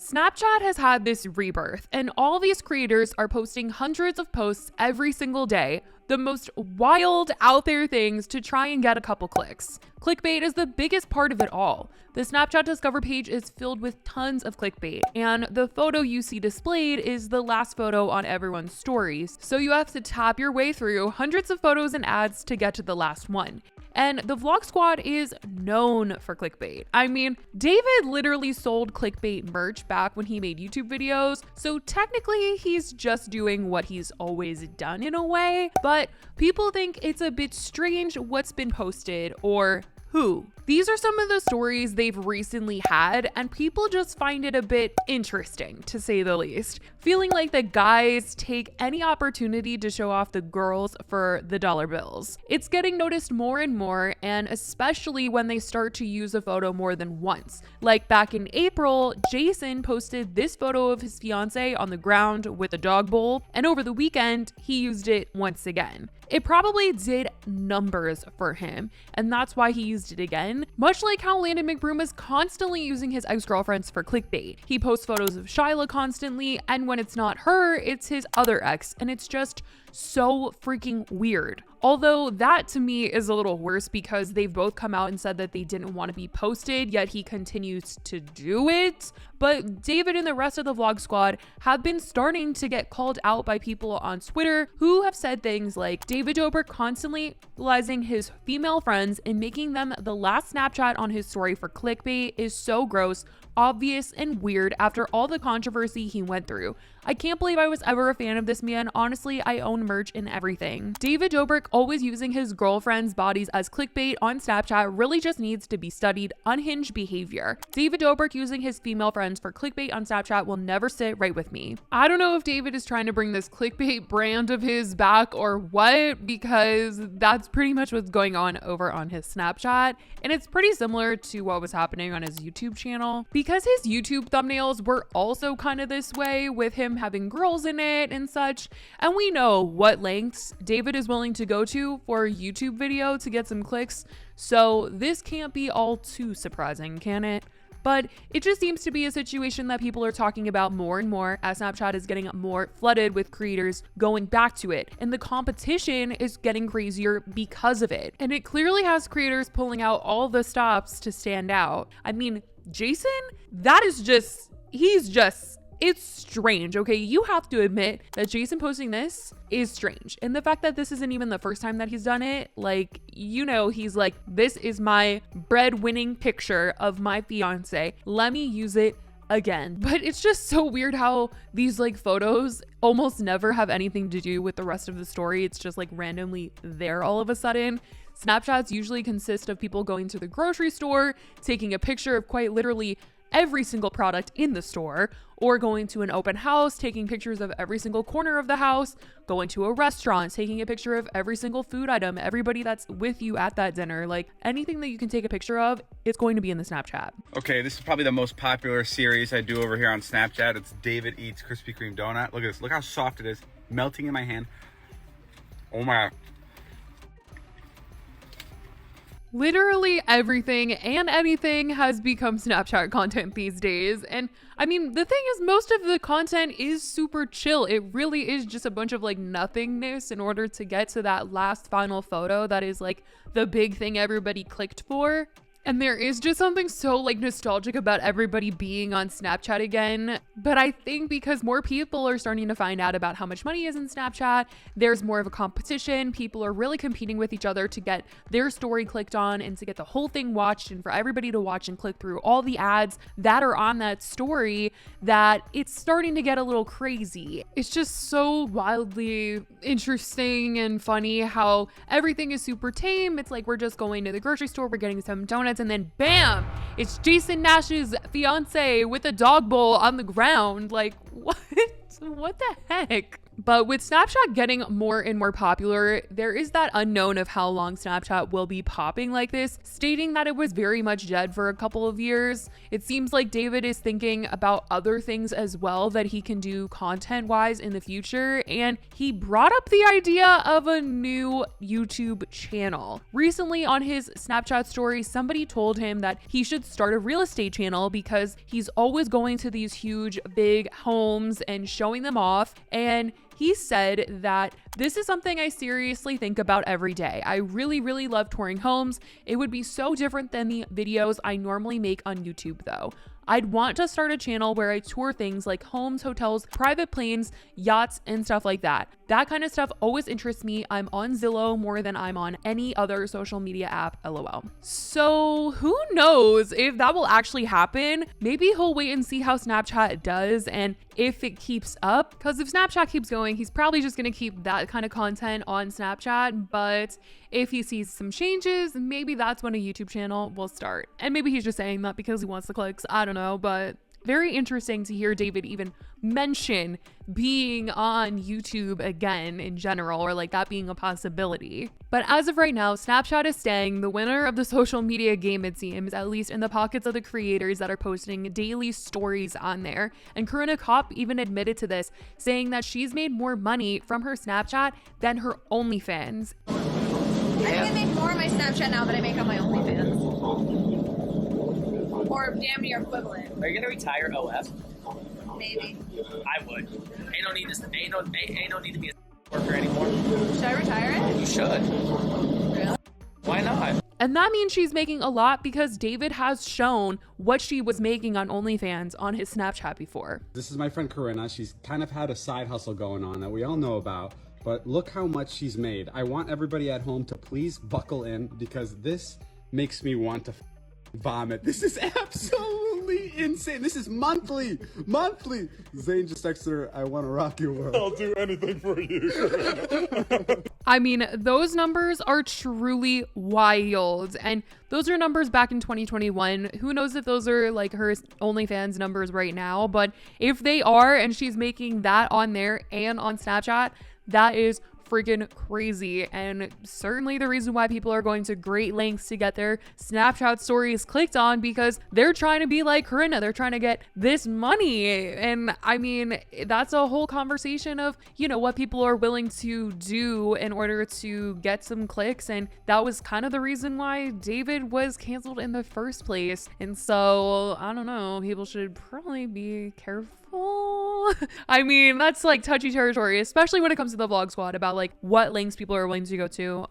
Snapchat has had this rebirth, and all these creators are posting hundreds of posts every single day, the most wild, out there things to try and get a couple clicks. Clickbait is the biggest part of it all. The Snapchat Discover page is filled with tons of clickbait, and the photo you see displayed is the last photo on everyone's stories, so you have to tap your way through hundreds of photos and ads to get to the last one. And the Vlog Squad is known for clickbait. I mean, David literally sold clickbait merch back when he made YouTube videos, so technically he's just doing what he's always done in a way, but people think it's a bit strange what's been posted or who. These are some of the stories they've recently had, and people just find it a bit interesting, to say the least. Feeling like the guys take any opportunity to show off the girls for the dollar bills. It's getting noticed more and more, and especially when they start to use a photo more than once. Like back in April, Jason posted this photo of his fiance on the ground with a dog bowl, and over the weekend, he used it once again. It probably did numbers for him, and that's why he used it again. Much like how Landon McBroom is constantly using his ex-girlfriends for clickbait. He posts photos of Shyla constantly, and when it's not her, it's his other ex, and it's just so freaking weird. Although that to me is a little worse because they've both come out and said that they didn't want to be posted, yet he continues to do it. But David and the rest of the Vlog Squad have been starting to get called out by people on Twitter who have said things like David Dobrik constantly utilizing his female friends and making them the last Snapchat on his story for clickbait is so gross, obvious, and weird after all the controversy he went through. I can't believe I was ever a fan of this man. Honestly, I own merch and everything. David Dobrik always using his girlfriend's bodies as clickbait on Snapchat really just needs to be studied. Unhinged behavior. David Dobrik using his female friends for clickbait on Snapchat will never sit right with me. I don't know if David is trying to bring this clickbait brand of his back or what, because that's pretty much what's going on over on his Snapchat, and it's pretty similar to what was happening on his YouTube channel. Because his YouTube thumbnails were also kind of this way, with him having girls in it and such, and we know what lengths David is willing to go to for a YouTube video to get some clicks, so this can't be all too surprising, can it? But it just seems to be a situation that people are talking about more and more as Snapchat is getting more flooded with creators going back to it, and the competition is getting crazier because of it, and it clearly has creators pulling out all the stops to stand out. I mean, Jason, it's strange, okay? You have to admit that Jason posting this is strange. And the fact that this isn't even the first time that he's done it, like, you know, he's like, this is my breadwinning picture of my fiance. Let me use it again. But it's just so weird how these like photos almost never have anything to do with the rest of the story. It's just like randomly there all of a sudden. Snapchats usually consist of people going to the grocery store, taking a picture of quite literally every single product in the store, or going to an open house, taking pictures of every single corner of the house, going to a restaurant, taking a picture of every single food item, everybody that's with you at that dinner. Like anything that you can take a picture of, it's going to be in the Snapchat. Okay, this is probably the most popular series I do over here on Snapchat. It's David Eats Krispy Kreme Donut. Look at this. Look how soft it is. Melting in my hand. Oh my. Literally everything and anything has become Snapchat content these days. And I mean, the thing is, most of the content is super chill. It really is just a bunch of like nothingness in order to get to that last final photo that is like the big thing everybody clicked for. And there is just something so like nostalgic about everybody being on Snapchat again. But I think because more people are starting to find out about how much money is in Snapchat, there's more of a competition. People are really competing with each other to get their story clicked on and to get the whole thing watched, and for everybody to watch and click through all the ads that are on that story, that it's starting to get a little crazy. It's just so wildly interesting and funny how everything is super tame. It's like we're just going to the grocery store, we're getting some donuts, and then bam, it's Jason Nash's fiance with a dog bowl on the ground. Like, what? What the heck? But with Snapchat getting more and more popular, there is that unknown of how long Snapchat will be popping like this, stating that it was very much dead for a couple of years. It seems like David is thinking about other things as well that he can do content-wise in the future, and he brought up the idea of a new YouTube channel. Recently on his Snapchat story, somebody told him that he should start a real estate channel because he's always going to these huge, big homes and showing them off, and he said that this is something I seriously think about every day. I really, really love touring homes. It would be so different than the videos I normally make on YouTube though. I'd want to start a channel where I tour things like homes, hotels, private planes, yachts, and stuff like that. That kind of stuff always interests me. I'm on Zillow more than I'm on any other social media app, LOL. So who knows if that will actually happen? Maybe he'll wait and see how Snapchat does and if it keeps up. Because if Snapchat keeps going, he's probably just going to keep that kind of content on Snapchat. But if he sees some changes, maybe that's when a YouTube channel will start. And maybe he's just saying that because he wants the clicks. I don't know, but very interesting to hear David even mention being on YouTube again in general, or like that being a possibility. But as of right now, Snapchat is staying the winner of the social media game, it seems, at least in the pockets of the creators that are posting daily stories on there. And Karuna Kopp even admitted to this, saying that she's made more money from her Snapchat than her OnlyFans. I think I make more on my Snapchat now than I make on my OnlyFans. Or damn near equivalent. Are you gonna retire OF? Maybe. I would. Ain't no need to be a worker anymore. Should I retire it? You should. Really? Why not? And that means she's making a lot because David has shown what she was making on OnlyFans on his Snapchat before. This is my friend Corinna. She's kind of had a side hustle going on that we all know about, but look how much she's made. I want everybody at home to please buckle in because this makes me want to vomit. This is absolutely insane. This is monthly. Zane just texted her, I want to rock your world. I'll do anything for you. I mean, those numbers are truly wild. And those are numbers back in 2021. Who knows if those are like her OnlyFans numbers right now. But if they are, and she's making that on there and on Snapchat, that is freaking crazy, and certainly the reason why people are going to great lengths to get their Snapchat stories clicked on, because they're trying to be like Corinna. They're trying to get this money. And I mean, that's a whole conversation of, you know, what people are willing to do in order to get some clicks, and that was kind of the reason why David was canceled in the first place. And so I don't know, people should probably be careful. I mean, that's like touchy territory, especially when it comes to the vlog squad, about like what lengths people are willing to go to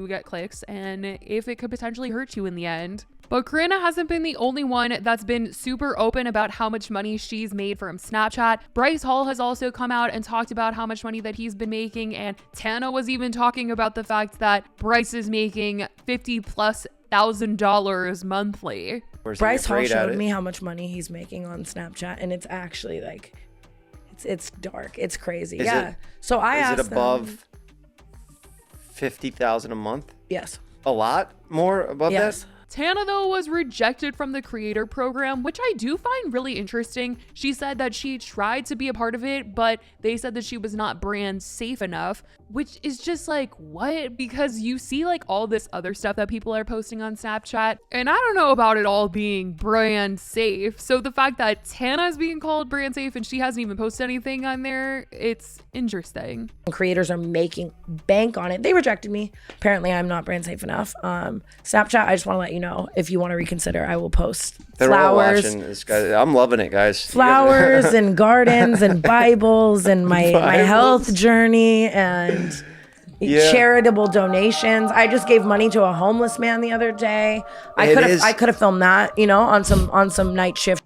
get clicks, and if it could potentially hurt you in the end. But Corinna hasn't been the only one that's been super open about how much money she's made from Snapchat. Bryce Hall has also come out and talked about how much money that he's been making, and Tana was even talking about the fact that Bryce is making $50,000+ monthly. Bryce Hall showed me how much money he's making on Snapchat, and it's actually like, it's dark. It's crazy. So I asked them. Is it above 50,000 a month? Yes. A lot more above that? Tana, though, was rejected from the creator program, which I do find really interesting. She said that she tried to be a part of it, but they said that she was not brand safe enough, which is just like, what? Because you see like all this other stuff that people are posting on Snapchat, and I don't know about it all being brand safe. So the fact that Tana is being called brand safe and she hasn't even posted anything on there, it's interesting. Creators are making bank on it. They rejected me. Apparently I'm not brand safe enough. Snapchat, I just want to let you know, if you want to reconsider, I will post They're flowers. All watching this guy. I'm loving it, guys. Flowers and gardens and Bibles and my health journey and charitable donations. I just gave money to a homeless man the other day. I could have filmed that, you know, on some night shift.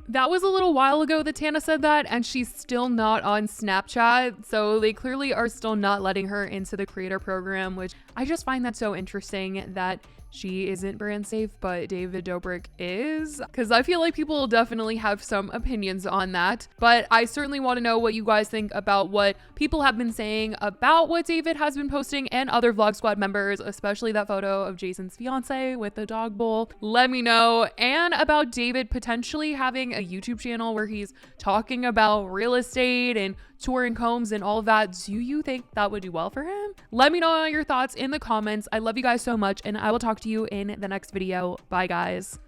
That was a little while ago that Tana said that, and she's still not on Snapchat. So they clearly are still not letting her into the creator program, which I just find that so interesting that she isn't brand safe, but David Dobrik is, because I feel like people will definitely have some opinions on that. But I certainly want to know what you guys think about what people have been saying about what David has been posting and other Vlog Squad members, especially that photo of Jason's fiance with the dog bowl. Let me know. And about David potentially having a YouTube channel where he's talking about real estate and touring homes and all of that, do you think that would do well for him? Let me know your thoughts in the comments. I love you guys so much, and I will talk to you in the next video. Bye, guys.